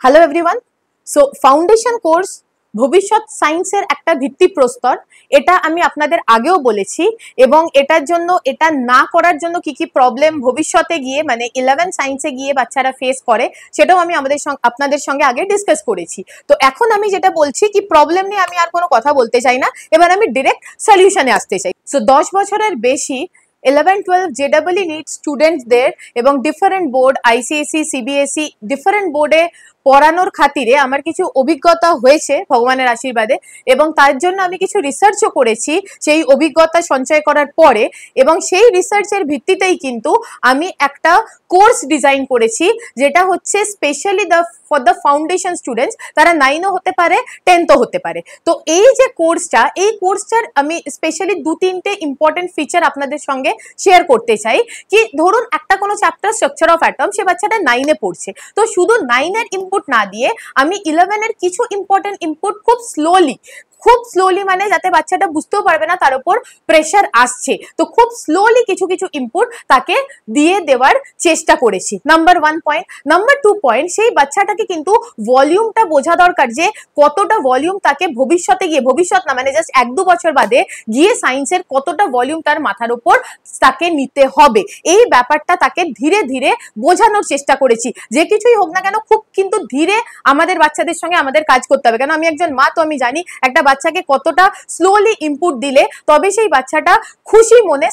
Hello everyone. So foundation course ভবিষ্যৎ সায়েন্সের একটা ভিত্তিপ্রস্তর। এটা আমি আপনাদের আগেও বলেছি এবং এটার জন্য এটা না করার জন্য কি কি প্রবলেম ভবিষ্যতে গিয়ে মানে 11 সায়েন্সে গিয়ে বাচ্চারা ফেস করে সেটাও আমি আপনাদের সঙ্গে আগে ডিসকাস করেছি। তো এখন আমি যেটা বলছি কি প্রবলেম নিয়ে আমি আর কোনো কথা বলতে চাই না, এবার আমি ডিরেক্ট সলিউশনে আসতে চাই। সো 10 বছরের বেশি 11-12 JEE নিট স্টুডেন্টসদের এবং different board ICSE CBSE different বোর্ডে পড়ানোর খাতিরে আমার কিছু অভিজ্ঞতা হয়েছে ভগবানের আশীর্বাদে, এবং তার জন্য আমি কিছু রিসার্চও করেছি সেই অভিজ্ঞতা সঞ্চয় করার পরে, এবং সেই রিসার্চের ভিত্তিতেই কিন্তু আমি একটা কোর্স ডিজাইন করেছি যেটা হচ্ছে specially for the foundation students. তারা 9ও হতে পারে 10ও হতে পারে। তো এই যে কোর্সটা, এই কোর্সটার আমি স্পেশালি 2-3টে ইম্পর্টেন্ট ফিচার আপনাদের সঙ্গে শেয়ার করতে চাই। কি ধরুন একটা কোনো চ্যাপ্টার স্ট্রাকচার অফ অ্যাটম সে বাচ্চাটা 9এ পড়ছে, তো শুধু 9এর ইনপুট না দিয়ে আমি 11এর কিছু ইম্পর্টেন্ট ইনপুট খুব স্লোলি মানে যাতে বাচ্চাটা বুঝতেও পারবে না তার উপর প্রেশার আসছে, তো খুব স্লোলি কিছু কিছু ইনপুট তাকে দিয়ে দেওয়ার চেষ্টা করেছি। Number 1 point. নাম্বার 2 পয়েন্ট, সেই বাচ্চাটাকে কিন্তু ভলিউমটা বোঝা দরকার যে কতটা ভলিউম তাকে ভবিষ্যতে গিয়ে, ভবিষ্যৎ না মানে জাস্ট 1-2 বছর বাদে গিয়ে সায়েন্সের কতটা ভলিউম তার মাথার উপর তাকে নিতে হবে, এই ব্যাপারটা তাকে ধীরে ধীরে বোঝানোর চেষ্টা করেছি। যে কিছুই হোক না কেন খুব কিন্তু ধীরে আমাদের বাচ্চাদের সঙ্গে আমাদের কাজ করতে হবে, কেন আমি একজন মা, তো আমি জানি একটা বাচ্চাকে কতটা স্লোলি ইনপুট দিলে তবে সেই বাচ্চাটা খুশি মনে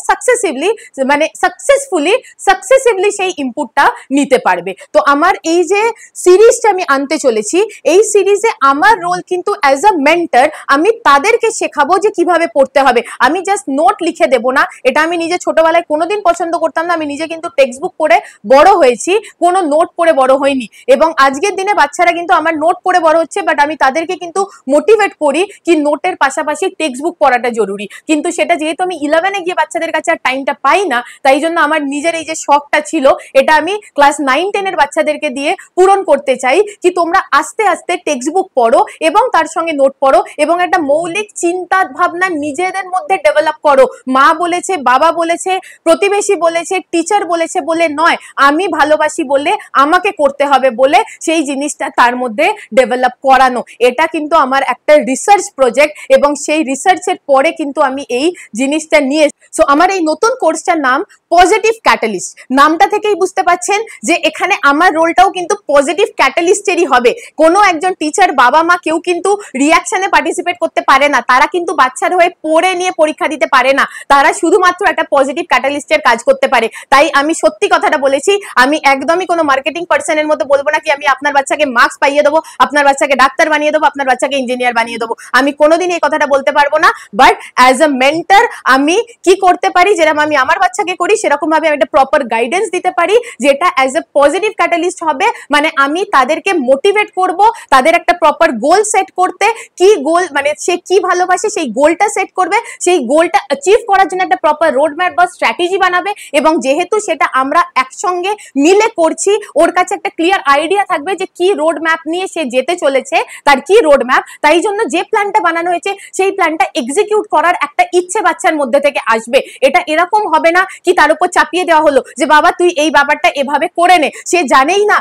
সাকসেসফুলি সেই ইনপুটটা নিতে পারবে। তো আমার এই যে সিরিজটা আমি আনতে চলেছি, এই সিরিজে আমার রোল কিন্তু অ্যাজ আ মেন্টর, আমি তাদেরকে শেখাবো যে কিভাবে পড়তে হবে। আমি জাস্ট নোট লিখে দেব না, এটা আমি নিজে ছোটবেলায় কোনোদিন পছন্দ করতাম না। আমি নিজে কিন্তু টেক্সট বুক পড়ে বড় হয়েছি, কোনো নোট পড়ে বড় হয়নি, এবং আজকের দিনে বাচ্চারা কিন্তু আমার নোট পড়ে বড় হচ্ছে, বাট আমি তাদেরকে কিন্তু মোটিভেট করি কি নোটের পাশাপাশি টেক্সট বুক পড়াটা জরুরি। কিন্তু সেটা যেহেতু আমি 11-এ গিয়ে বাচ্চাদের কাছে আর টাইমটা পাই না, তাই জন্য আমার নিজের এই যে শখটা ছিল এটা আমি ক্লাস 9-10-এর বাচ্চাদেরকে দিয়ে পূরণ করতে চাই কি তোমরা আস্তে আস্তে টেক্সট বুক পড়ো এবং তার সঙ্গে নোট পড়ো এবং একটা মৌলিক চিন্তা ভাবনা নিজেদের মধ্যে ডেভেলপ করো। মা বলেছে, বাবা বলেছে, প্রতিবেশী বলেছে, টিচার বলেছে বলে নয়, আমি ভালোবাসি বলে আমাকে করতে হবে বলে সেই জিনিসটা তার মধ্যে ডেভেলপ করানো। এটা কিন্তু আমার একটা রিসার্চ প্রজেক্ট এবং সেই রিসার্চের পরে কিন্তু আমি এই জিনিসটা নিয়ে, সো আমার এই নতুন কোর্সটার নাম পজিটিভ ক্যাটালিস্ট। নামটা থেকেই বুঝতে পাচ্ছেন যে এখানে আমার রোলটাও কিন্তু পজিটিভ ক্যাটালিস্টেরই হবে। কোনো একজন টিচার, বাবা মা কেউ কিন্তু রিয়াকশনে পার্টিসিপেট করতে পারে না, তারা কিন্তু বাচ্চার হয়ে পড়ে নিয়ে পরীক্ষা দিতে পারে না, তারা শুধুমাত্র একটা পজিটিভ ক্যাটালিস্টের কাজ করতে পারে। তাই আমি সত্যি কথাটা বলেছি, আমি একদমই কোনো মার্কেটিং পার্সনের মতো বলবো না কি আমি আপনার বাচ্চাকে মার্কস পাইয়ে দেবো, আপনার বাচ্চাকে ডাক্তার বানিয়ে দেবো, আপনার বাচ্চাকে ইঞ্জিনিয়ার বানিয়ে দেবো, আমি কোনোদিন এই কথাটা বলতে পারবো না। বাট অ্যাজ আ মেন্টর আমি কি করতে পারি, যেরকম আমি আমার বাচ্চাকে করি সেরকম ভাবে আমি একটা প্রপার গাইডেন্স দিতে পারি, যেটা অ্যাজ এ পজিটিভ ক্যাটালিস্ট হবে। মানে আমি তাদেরকে মোটিভেট করব তাদের একটা প্রপার গোল সেট করতে, কি গোল মানে সে কি ভালোবাসে সেই গোলটা সেট করবে, সেই গোলটা অ্যাচিভ করার জন্য একটা প্রপার রোড ম্যাপ বা স্ট্র্যাটেজি বানাবে, এবং যেহেতু সেটা আমরা একসঙ্গে মিলে করছি ওর কাছে একটা ক্লিয়ার আইডিয়া থাকবে যে কি রোড ম্যাপ নিয়ে সে যেতে চলেছে, তার কি রোড ম্যাপ। তাই জন্য যে প্ল্যানটা বানানো হয়েছে সেই প্ল্যানটা এক্সিকিউট করার একটা ইচ্ছে বাচ্চার মধ্যে থেকে আসবে। এটা এরকম হবে না কি তার উপর চাপিয়ে দেওয়া হলো যে বাবা তুই এই ব্যাপারটা এভাবে করে নে, সে জানেই না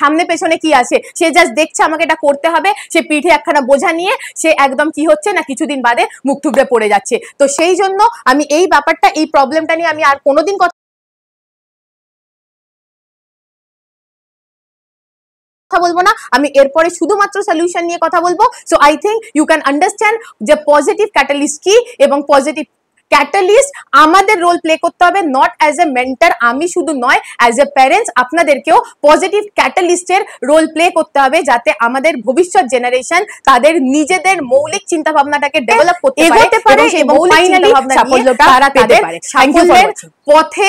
সামনে পেছনে কি আছে, সে জাস্ট দেখছে আমাকে এটা করতে হবে, সে পিঠে একখানা বোঝা নিয়ে সে একদম কি হচ্ছে না কিছুদিন বাদে মুখ থুবড়ে পড়ে যাচ্ছে। তো সেই জন্য আমি এই ব্যাপারটা, এই প্রবলেমটা নিয়ে আমি আর কোনোদিন কথা বলবো না, আমি এরপরে শুধুমাত্র সলিউশন নিয়ে কথা বলবো। So I think you can understand যে পজিটিভ ক্যাটালিস্ট কি, এবং পজিটিভ ক্যাটালিস্ট আমাদের রোল প্লে করতে হবে নট অ্যাজ এ মেন্টর, আমি শুধু নয় অ্যাজ এ প্যারেন্টস আপনাদেরকেও পজিটিভ ক্যাটালিস্টের রোল প্লে করতে হবে, যাতে আমাদের ভবিষ্যৎ জেনারেশন তাদের নিজেদের মৌলিক চিন্তা ভাবনাটাকে ডেভেলপ করতে পারে এবং ফাইনালি সাফল্যটা তারা তাদের সাফল্যের পথে